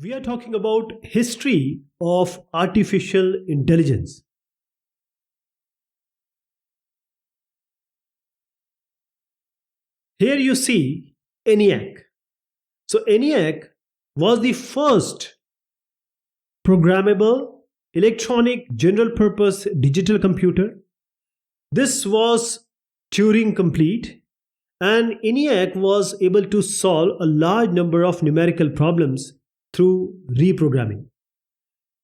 We are talking about history of artificial intelligence. Here you see ENIAC. So ENIAC was the first programmable electronic general purpose digital computer. This was Turing complete, and ENIAC was able to solve a large number of numerical problems through reprogramming.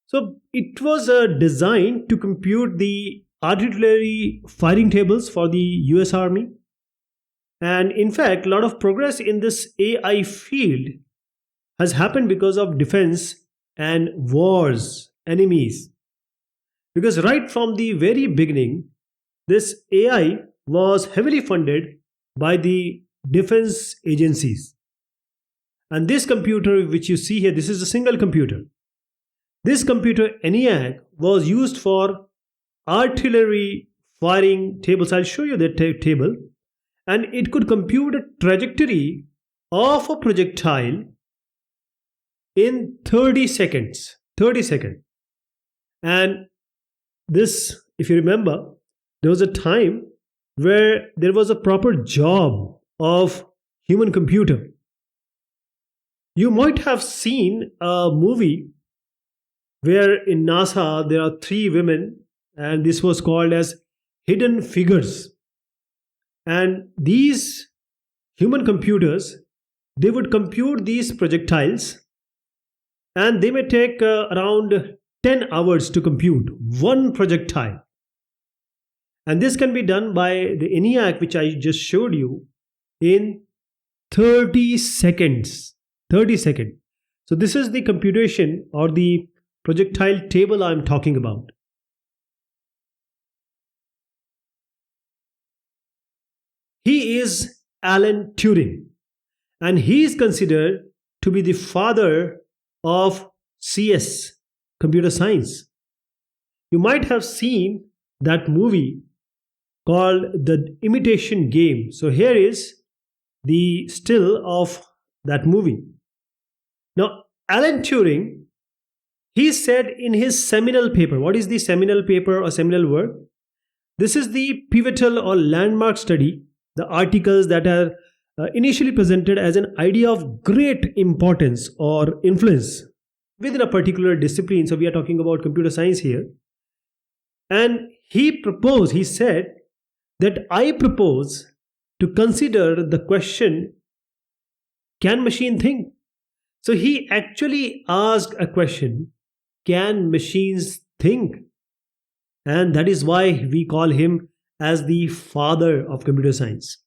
So it was designed to compute the artillery firing tables for the US Army. And in fact, a lot of progress in this AI field has happened because of defense and wars, enemies. Because right from the very beginning, this AI was heavily funded by the defense agencies. And this computer, which you see here, this is a single computer. This computer, ENIAC, was used for artillery firing tables. I'll show you the table. And it could compute a trajectory of a projectile in 30 seconds. 30 seconds. And this, if you remember, there was a time where there was a proper job of human computer. You might have seen a movie where in NASA there are three women, and this was called as Hidden Figures. And these human computers, they would compute these projectiles, and they may take around 10 hours to compute one projectile. And this can be done by the ENIAC, which I just showed you, in 30 seconds. 30 seconds. So this is the computation or the projectile table I'm talking about. He is Alan Turing, and he is considered to be the father of CS, computer science. You might have seen that movie called The Imitation Game. So here is the still of that movie. Now, Alan Turing, he said in his seminal paper, what is the seminal paper or seminal work? This is the pivotal or landmark study, the articles that are initially presented as an idea of great importance or influence within a particular discipline. So we are talking about computer science here. And he said that I propose to consider the question, can machine think? So he actually asked a question, can machines think? And that is why we call him as the father of computer science.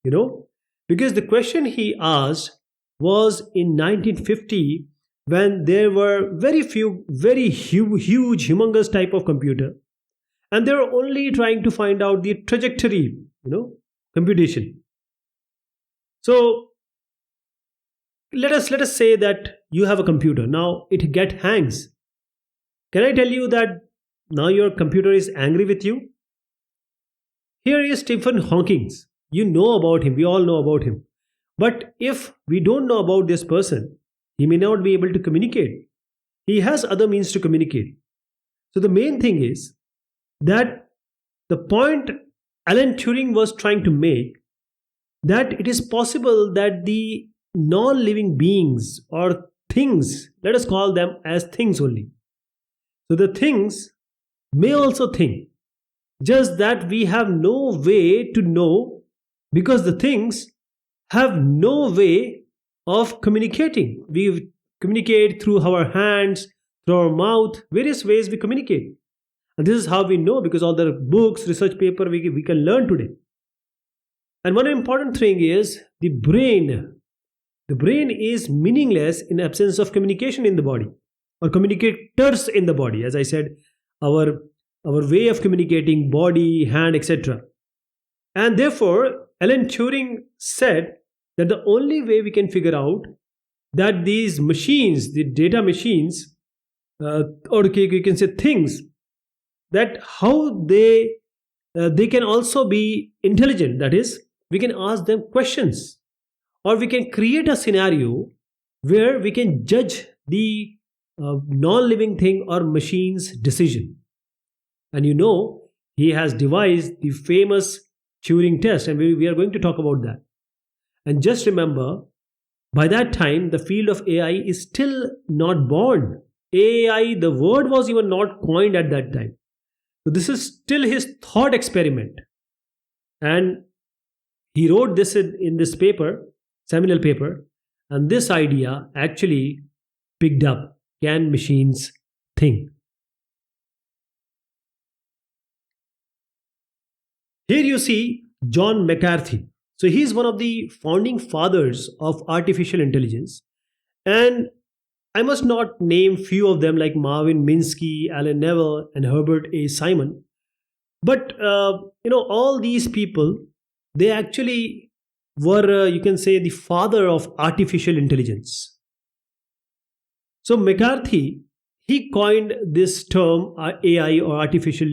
You know, because the question he asked was in 1950, when there were very few, very huge, humongous type of computer. And they were only trying to find out the trajectory, computation. So let us say that you have a computer. Now it hangs. Can I tell you that now your computer is angry with you? Here is Stephen Hawking. You know about him. We all know about him. But if we don't know about this person, he may not be able to communicate. He has other means to communicate. So the main thing is that the point Alan Turing was trying to make, that it is possible that the non-living beings or things, let us call them as things only. So the things may also think, just that we have no way to know, because the things have no way of communicating. We communicate through our hands, through our mouth, various ways we communicate. And this is how we know, because all the books, research paper we can learn today. And one important thing is the brain. The brain is meaningless in absence of communication in the body, or communicators in the body. As I said, our way of communicating, body, hand, etc. And therefore, Alan Turing said that the only way we can figure out that these machines, the data machines, or you can say things, that how they can also be intelligent. That is, we can ask them questions, or we can create a scenario where we can judge the non-living thing or machine's decision. And he has devised the famous Turing test, and we are going to talk about that. And just remember, by that time, the field of AI is still not born. AI, the word was even not coined at that time. So this is still his thought experiment. And he wrote this in this paper, seminal paper, and this idea actually picked up. Can machines think? Here you see John McCarthy. So he's one of the founding fathers of artificial intelligence. And I must not name few of them like Marvin Minsky, Alan Neville, and Herbert A. Simon. But all these people, they actually were, you can say, the father of artificial intelligence. So McCarthy, he coined this term AI or artificial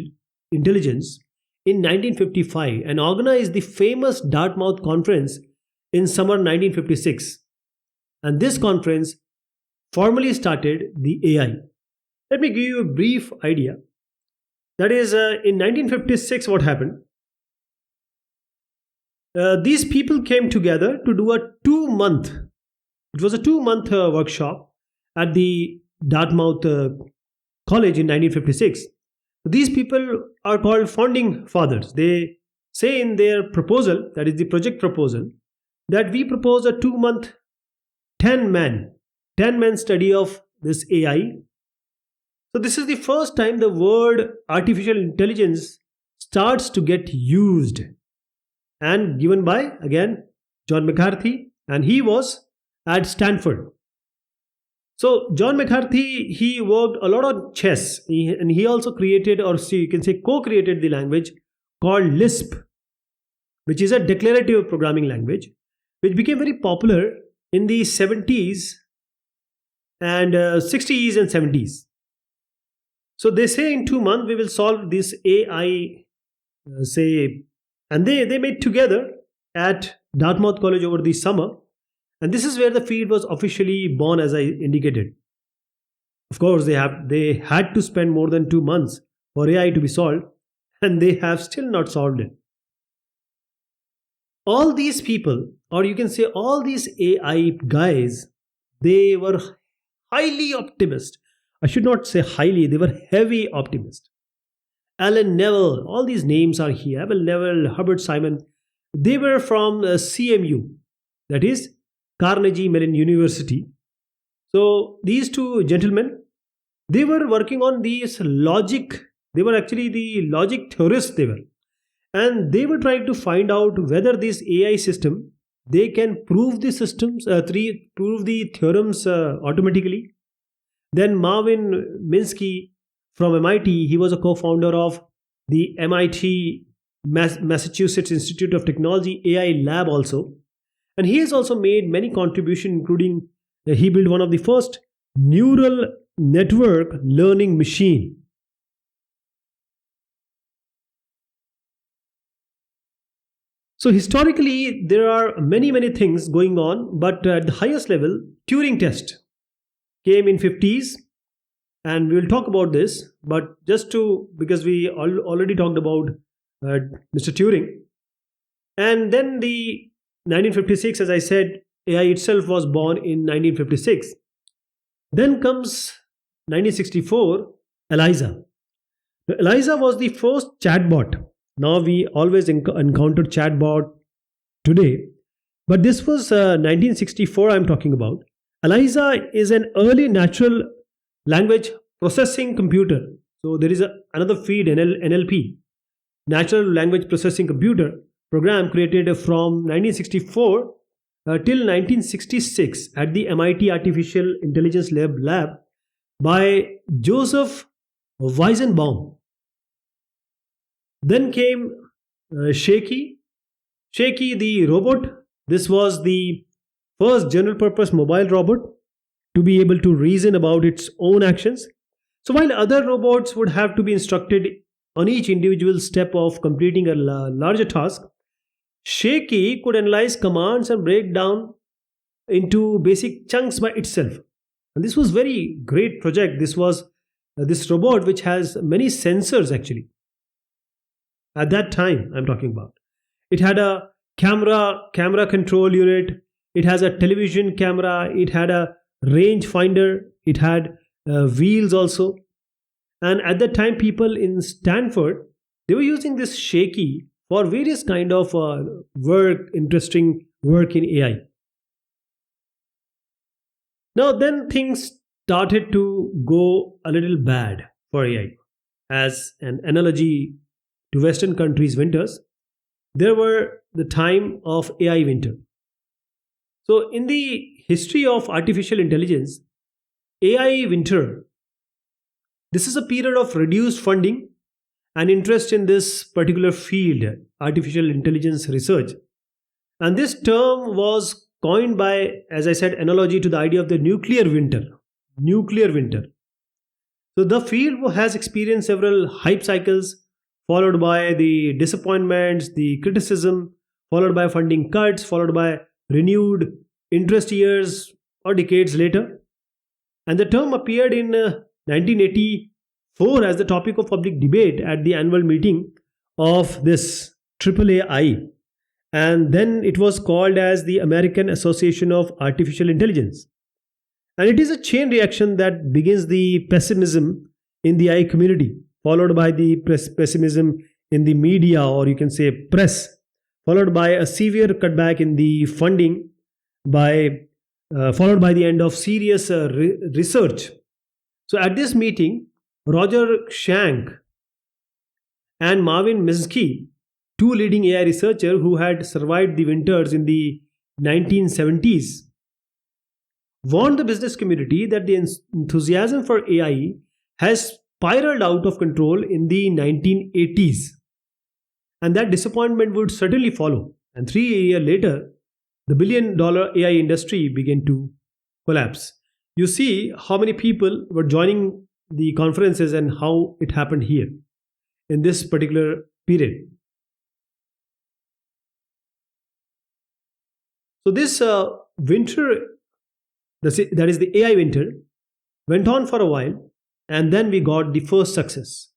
intelligence in 1955 and organized the famous Dartmouth Conference in summer 1956. And this conference formally started the AI. Let me give you a brief idea. That is, in 1956, what happened? These people came together to do a 2-month, it was a 2-month workshop at the Dartmouth College in 1956. These people are called founding fathers. They say in their proposal, that is the project proposal, that we propose a 2-month, 10-man study of this AI. So this is the first time the word artificial intelligence starts to get used, and given by, again, John McCarthy, and he was at Stanford. So John McCarthy, he worked a lot on chess, and he also created, or you can say co-created, the language called Lisp, which is a declarative programming language, which became very popular in the 70s and 60s and 70s. So they say in 2 months we will solve this AI, and they met together at Dartmouth College over the summer. And this is where the field was officially born, as I indicated. Of course, they had to spend more than 2 months for AI to be solved, and they have still not solved it. All these people, or you can say all these AI guys, they were highly optimist. I should not say highly, they were heavy optimist. Alan Neville, all these names are here. Alan Neville, Herbert Simon, they were from CMU, that is Carnegie Mellon University. So these two gentlemen, they were working on these logic. They were actually the logic theorists they were. And they were trying to find out whether this AI system, they can prove the systems, prove the theorems automatically. Then Marvin Minsky from MIT, he was a co-founder of the MIT Massachusetts Institute of Technology AI lab also. And he has also made many contributions, including he built one of the first neural network learning machine. So historically, there are many things going on, but at the highest level, Turing test came in 50s, and we will talk about this. But because we already talked about Mr. Turing, and then the 1956, as I said, AI itself was born in 1956. Then comes 1964, ELIZA. The ELIZA was the first chatbot. Now we always encounter chatbot today, but this was 1964 I'm talking about. ELIZA is an early natural language processing computer. So there is another field, NLP, natural language processing computer program, created from 1964 till 1966 at the MIT Artificial Intelligence Lab by Joseph Weizenbaum. Then came Shaky the robot. This was the first general purpose mobile robot to be able to reason about its own actions. So while other robots would have to be instructed on each individual step of completing a larger task, Shaky could analyze commands and break down into basic chunks by itself. And this was very great project. This was this robot which has many sensors actually. At that time, I'm talking about. It had a camera control unit. It has a television camera. It had a range finder. It had wheels also. And at that time, people in Stanford, they were using this Shaky for various kind of interesting work in AI. Now, then things started to go a little bad for AI. As an analogy to Western countries' winters, there were the time of AI winter. So, in the history of artificial intelligence, AI winter, this is a period of reduced funding and interest in this particular field, artificial intelligence research. And this term was coined by, as I said, analogy to the idea of the nuclear winter. Nuclear winter. So the field has experienced several hype cycles, followed by the disappointments, the criticism, followed by funding cuts, followed by renewed interest years or decades later. And the term appeared in 1984 as the topic of public debate at the annual meeting of this AAAI. And then it was called as the American Association of Artificial Intelligence. And it is a chain reaction that begins the pessimism in the AI community, followed by the pessimism in the media, or you can say press, followed by a severe cutback in the funding, followed by the end of serious research. So at this meeting, Roger Schank and Marvin Minsky, two leading AI researchers who had survived the winters in the 1970s, warned the business community that the enthusiasm for AI has spiraled out of control in the 1980s, and that disappointment would certainly follow. And 3 years later, the billion-dollar AI industry began to collapse. You see how many people were joining the conferences and how it happened here in this particular period. So this winter, that is the AI winter, went on for a while, and then we got the first success.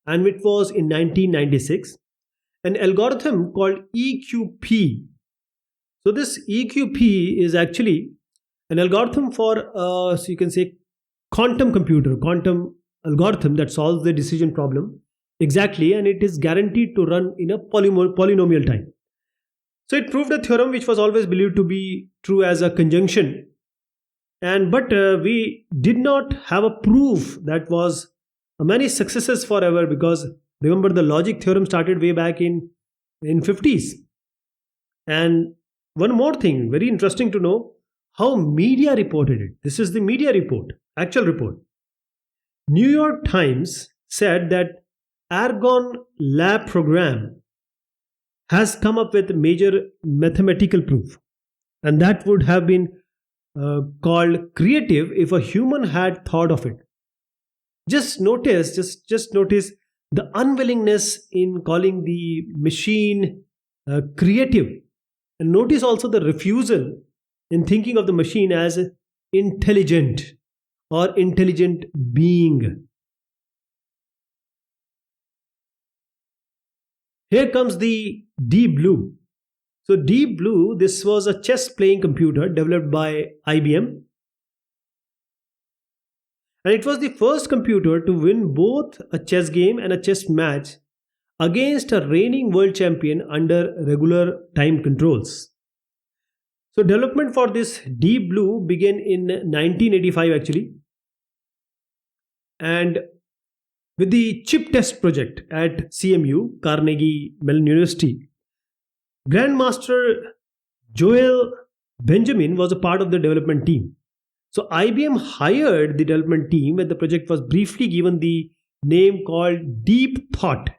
And it was in 1996, an algorithm called EQP. So this EQP is actually an algorithm for, so you can say, quantum algorithm that solves the decision problem exactly, and it is guaranteed to run in a polynomial time. So it proved a theorem which was always believed to be true as a conjunction, but we did not have a proof that was many successes forever, because remember the logic theorem started way back in 50s. And one more thing, very interesting to know how media reported it. This is the media report, actual report. New York Times said that Argonne Lab program has come up with major mathematical proof, and that would have been called creative if a human had thought of it. Just notice the unwillingness in calling the machine creative, and notice also the refusal in thinking of the machine as intelligent or intelligent being. Here comes the Deep Blue. So Deep Blue, this was a chess playing computer developed by IBM. And it was the first computer to win both a chess game and a chess match against a reigning world champion under regular time controls. So development for this Deep Blue began in 1985 actually. And with the chip test project at CMU, Carnegie Mellon University, Grandmaster Joel Benjamin was a part of the development team. So IBM hired the development team, and the project was briefly given the name called Deep Thought.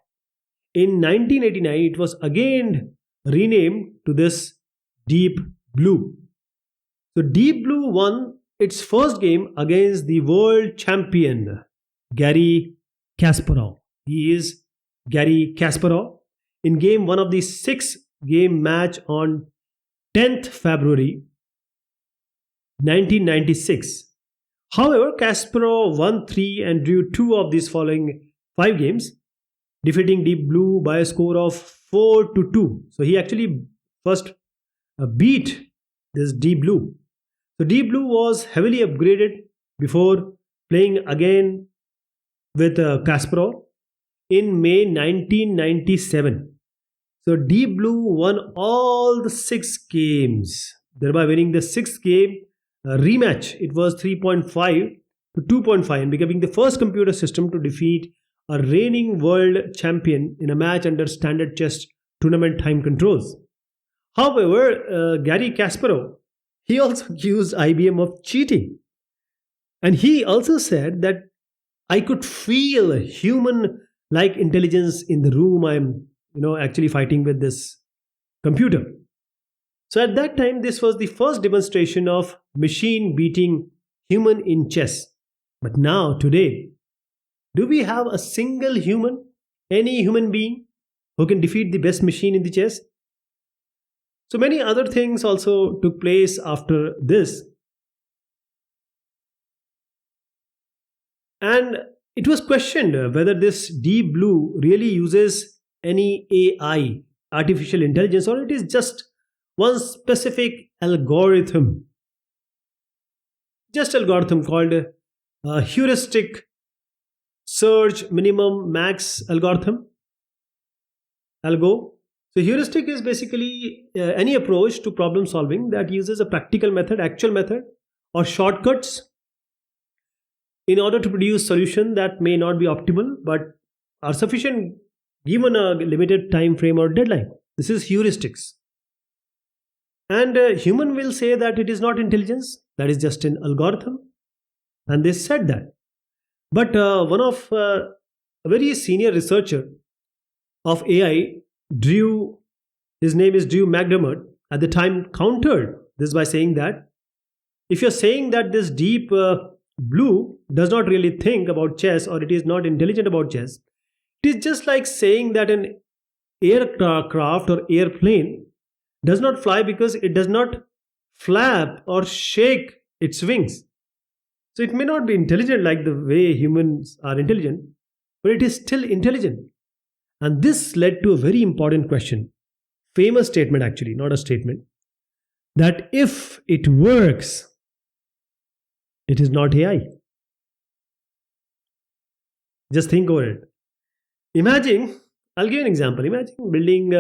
In 1989, it was again renamed to this Deep Blue. So Deep Blue won its first game against the world champion, Garry Kasparov. He is Garry Kasparov in game one of the 6-game match on 10th February 1996, However, Kasparov won three and drew two of these following five games, defeating Deep Blue by a score of 4-2. So he actually first beat this Deep Blue. So Deep Blue was heavily upgraded before playing again with Kasparov in May 1997. So Deep Blue won all the six games, thereby winning the sixth game rematch. It was 3.5 to 2.5 and becoming the first computer system to defeat a reigning world champion in a match under standard chess tournament time controls. However, Gary Kasparov, he also accused IBM of cheating. And he also said that I could feel human like intelligence in the room I'm actually fighting with this computer. So at that time, this was the first demonstration of machine beating human in chess. But now, today, do we have a single human, any human being, who can defeat the best machine in the chess? So many other things also took place after this. And it was questioned whether this Deep Blue really uses any AI, artificial intelligence, or it is just one specific algorithm. Just algorithm called heuristic search minimum max algorithm. Algo. So heuristic is basically any approach to problem solving that uses a practical method, actual method, or shortcuts in order to produce solution that may not be optimal but are sufficient given a limited time frame or deadline. This is heuristics. And human will say that it is not intelligence, that is just an algorithm. And they said that. But one of a very senior researcher of AI, Drew, his name is Drew McDermott, at the time countered this by saying that if you're saying that this Deep Blue does not really think about chess or it is not intelligent about chess, it is just like saying that an aircraft or airplane does not fly because it does not flap or shake its wings. So it may not be intelligent like the way humans are intelligent, but it is still intelligent. And this led to a very important question, famous statement actually, not a statement, that if it works, it is not AI. Just think over it. Imagine, I'll give you an example. Imagine building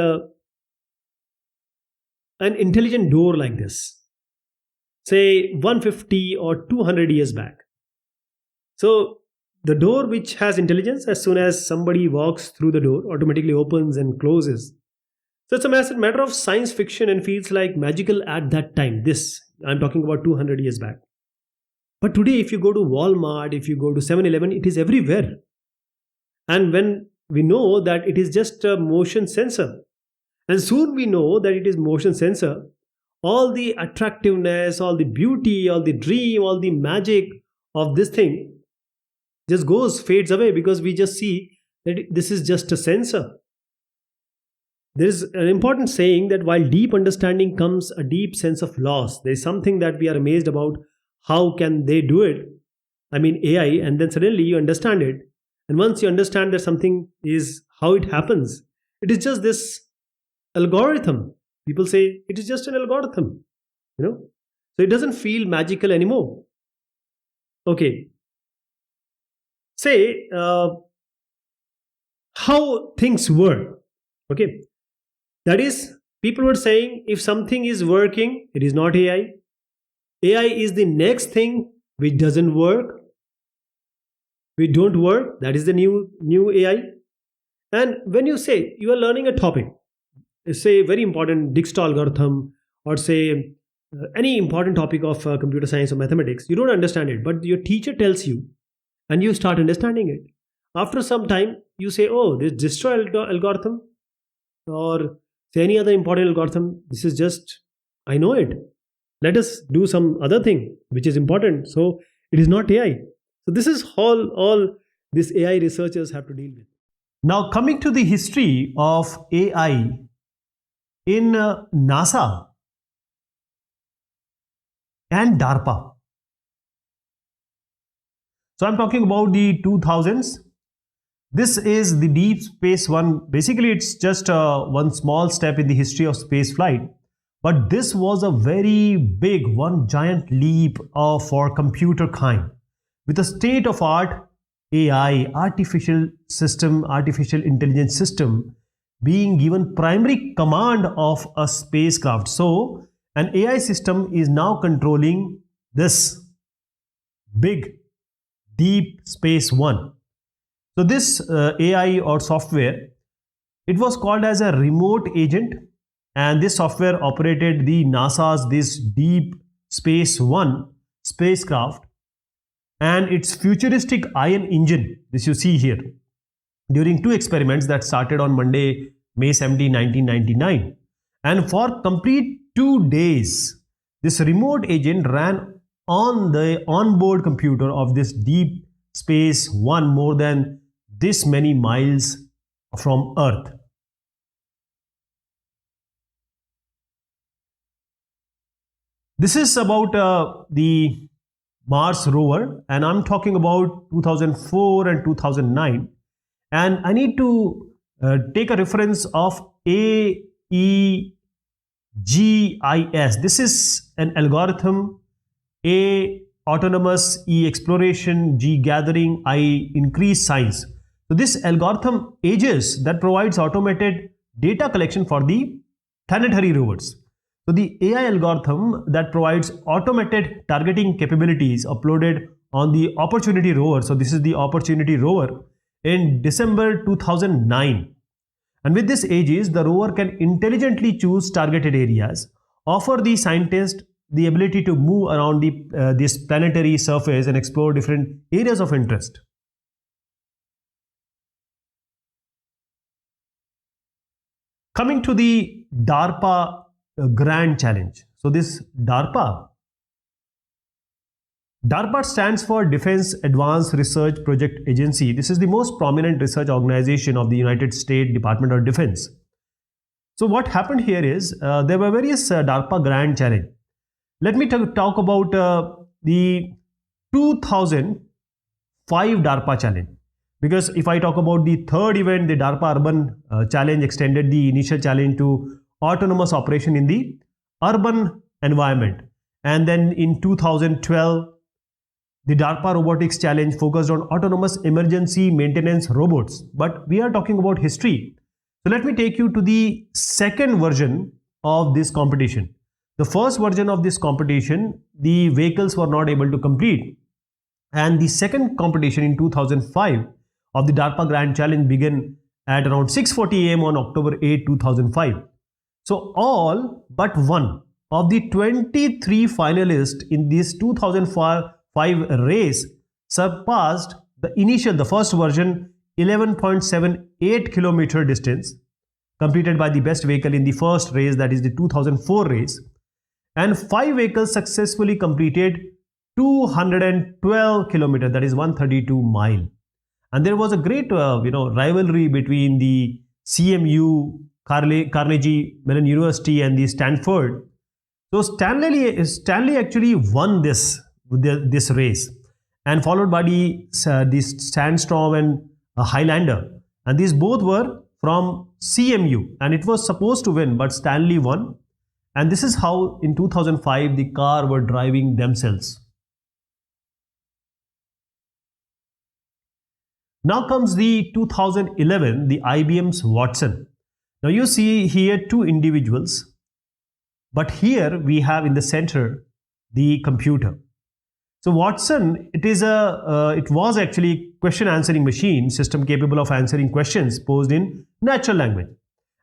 an intelligent door like this, say 150 or 200 years back. So the door which has intelligence, as soon as somebody walks through the door, automatically opens and closes. So it's a matter of science fiction and feels like magical at that time. This, I'm talking about 200 years back. But today, if you go to Walmart, if you go to 7-Eleven, it is everywhere. And when we know that it is just a motion sensor, and soon we know that it is motion sensor, all the attractiveness, all the beauty, all the dream, all the magic of this thing just fades away because we just see that this is just a sensor. There is an important saying that while deep understanding comes a deep sense of loss. There is something that we are amazed about. How can they do it? I mean, AI, and then suddenly you understand it. And once you understand that something is how it happens, it is just this algorithm. People say it is just an algorithm, So it doesn't feel magical anymore. Okay. Say how things work. Okay. That is, people were saying if something is working, it is not AI. AI is the next thing which doesn't work. We don't work. That is the new AI. And when you say you are learning a topic, say very important Dijkstra algorithm, or say any important topic of computer science or mathematics, you don't understand it, but your teacher tells you, and you start understanding it. After some time, you say, "Oh, this Dijkstra algorithm, or say any other important algorithm, this is just I know it. Let us do some other thing which is important." So it is not AI. So this is all these AI researchers have to deal with. Now coming to the history of AI in NASA and DARPA. So I'm talking about the 2000s. This is the Deep Space One. Basically, it's just one small step in the history of space flight. But this was a very big, one giant leap for computer kind. With a state-of-art AI, artificial intelligence system, being given primary command of a spacecraft. So, an AI system is now controlling this big Deep Space One. So this AI or software, it was called as a remote agent, and this software operated the NASA's this Deep Space One spacecraft and its futuristic ion engine, this you see here, during two experiments that started on Monday, May 17, 1999. And for complete 2 days, this remote agent ran on the onboard computer of this Deep Space One more than this many miles from Earth. This is about the Mars rover, and I'm talking about 2004 and 2009. And I need to take a reference of AEGIS. This is an algorithm. A autonomous, E exploration, G gathering, I increase science. So this algorithm AEGIS that provides automated data collection for the planetary rovers. So the AI algorithm that provides automated targeting capabilities uploaded on the Opportunity rover. So this is the Opportunity rover in December 2009. And with this AEGIS, the rover can intelligently choose targeted areas, offer the scientist the ability to move around this planetary surface and explore different areas of interest. Coming to the DARPA Grand Challenge. So this DARPA stands for Defense Advanced Research Project Agency. This is the most prominent research organization of the United States Department of Defense. So what happened here is there were various DARPA Grand Challenge. Let me talk about the 2005 DARPA Challenge. Because if I talk about the third event, the DARPA Urban Challenge extended the initial challenge to autonomous operation in the urban environment. And then in 2012, the DARPA Robotics Challenge focused on autonomous emergency maintenance robots. But we are talking about history. So let me take you to the second version of this competition. The first version of this competition, the vehicles were not able to complete. And the second competition in 2005 of the DARPA Grand Challenge began at around 6:40 a.m. on October 8, 2005. So all but one of the 23 finalists in this 2005 race surpassed the first version 11.78 kilometer distance completed by the best vehicle in the first race, that is the 2004 race. And 5 vehicles successfully completed 212 kilometers, that is 132 mile. And there was a great rivalry between the CMU, Carnegie Mellon University, and the Stanford. So Stanley actually won this race, and followed by the Sandstorm and Highlander, and these both were from CMU, and it was supposed to win, but Stanley won. And this is how in 2005 the car were driving themselves. Now comes the 2011, the IBM's Watson. Now you see here two individuals, but here we have in the center the computer. So Watson, it was actually a question answering machine system capable of answering questions posed in natural language.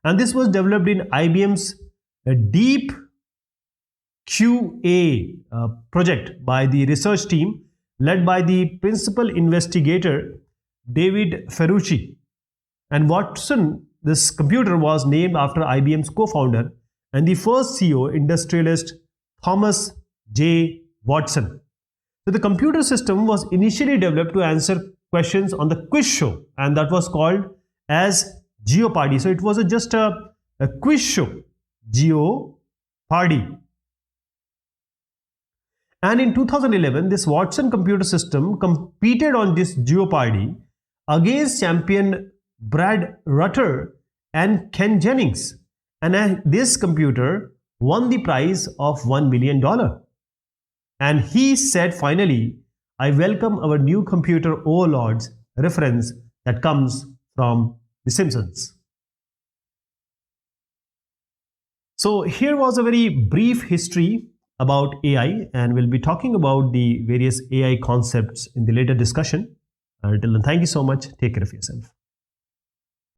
And this was developed in IBM's Deep QA project by the research team led by the principal investigator David Ferrucci. And Watson, this computer, was named after IBM's co-founder and the first CEO, industrialist Thomas J. Watson. So the computer system was initially developed to answer questions on the quiz show, and that was called as Jeopardy. So it was just a quiz show, Jeopardy. And in 2011, this Watson computer system competed on this Jeopardy against champion Brad Rutter and Ken Jennings. And this computer won the prize of $1 million. And he said finally, I welcome our new computer overlords, reference that comes from The Simpsons. So here was a very brief history about AI, and we'll be talking about the various AI concepts in the later discussion. Till then, thank you so much. Take care of yourself.